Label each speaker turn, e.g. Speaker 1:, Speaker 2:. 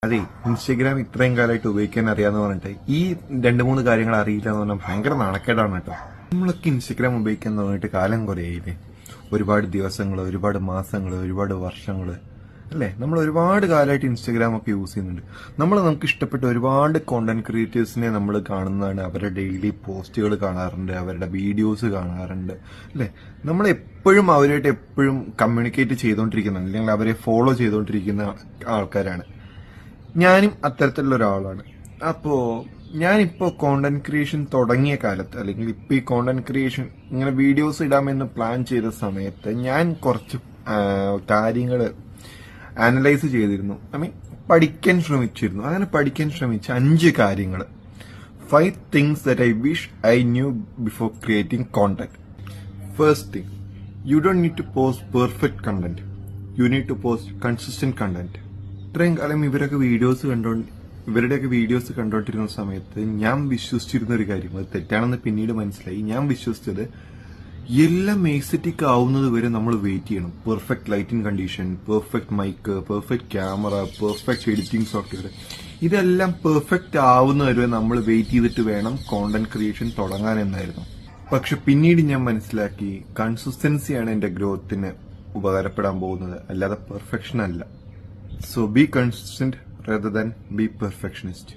Speaker 1: അതെ, ഇൻസ്റ്റഗ്രാം ഇത്രയും കാലമായിട്ട് ഉപയോഗിക്കാൻ അറിയാന്ന് പറഞ്ഞിട്ട് ഈ 2-3 കാര്യങ്ങൾ അറിയില്ല എന്ന് പറഞ്ഞാൽ ഭയങ്കര നാണക്കേടാണ് കേട്ടോ. നമ്മളൊക്കെ ഇൻസ്റ്റഗ്രാം ഉപയോഗിക്കാൻ തുടങ്ങിയിട്ട് കാലം കുറേയില്ലേ. ഒരുപാട് ദിവസങ്ങള്, ഒരുപാട് മാസങ്ങള്, ഒരുപാട് വർഷങ്ങള് അല്ലേ. നമ്മൾ ഒരുപാട് കാലമായിട്ട് ഇൻസ്റ്റഗ്രാം ഒക്കെ യൂസ് ചെയ്യുന്നുണ്ട്. നമുക്ക് ഇഷ്ടപ്പെട്ട ഒരുപാട് കോണ്ടന്റ് ക്രിയേറ്റേഴ്സിനെ നമ്മൾ കാണുന്നതാണ്. അവരുടെ ഡെയിലി പോസ്റ്റുകൾ കാണാറുണ്ട്, അവരുടെ വീഡിയോസ് കാണാറുണ്ട് അല്ലേ. നമ്മൾ എപ്പോഴും അവരായിട്ട് എപ്പോഴും കമ്മ്യൂണിക്കേറ്റ് ചെയ്തുകൊണ്ടിരിക്കുന്നുണ്ട്, അല്ലെങ്കിൽ അവരെ ഫോളോ ചെയ്തുകൊണ്ടിരിക്കുന്ന ആൾക്കാരാണ്. ഞാനും അത്തരത്തിലുള്ള ഒരാളാണ്. അപ്പോ ഞാനിപ്പോ കോണ്ടന്റ് ക്രിയേഷൻ തുടങ്ങിയ കാലത്ത്, അല്ലെങ്കിൽ ഇപ്പൊ ഈ കോണ്ടന്റ് ക്രിയേഷൻ ഇങ്ങനെ വീഡിയോസ് ഇടാമെന്ന് പ്ലാൻ ചെയ്ത സമയത്ത് ഞാൻ കുറച്ച് കാര്യങ്ങൾ അനലൈസ് ചെയ്തിരുന്നു. പഠിക്കാൻ ശ്രമിച്ചിരുന്നു. അങ്ങനെ പഠിക്കാൻ ശ്രമിച്ച 5 കാര്യങ്ങൾ, 5 things that I wish I knew before creating content. First thing, you don't need to post perfect content. You need to post consistent content. ഇത്രയും കാലം ഇവരുടെയൊക്കെ വീഡിയോസ് കണ്ടോണ്ടിരുന്ന സമയത്ത് ഞാൻ വിശ്വസിച്ചിരുന്ന ഒരു കാര്യം, അത് തെറ്റാണെന്ന് പിന്നീട് മനസ്സിലായി. ഞാൻ വിശ്വസിച്ചത് എല്ലാം എസ്തെറ്റിക് ആവുന്നത് വരെ നമ്മൾ വെയിറ്റ് ചെയ്യണം. Perfect lighting condition, perfect mic, perfect camera, perfect editing software, ഇതെല്ലാം പെർഫെക്റ്റ് ആവുന്നവരെ നമ്മൾ വെയിറ്റ് ചെയ്തിട്ട് വേണം കോണ്ടന്റ് ക്രിയേഷൻ തുടങ്ങാൻ എന്നായിരുന്നു. പക്ഷെ പിന്നീട് ഞാൻ മനസ്സിലാക്കി, കൺസിസ്റ്റൻസിയാണ് എന്റെ ഗ്രോത്തിന് ഉപകാരപ്പെടാൻ പോകുന്നത്, അല്ലാതെ പെർഫെക്ഷൻ അല്ല. So be consistent rather than be perfectionist.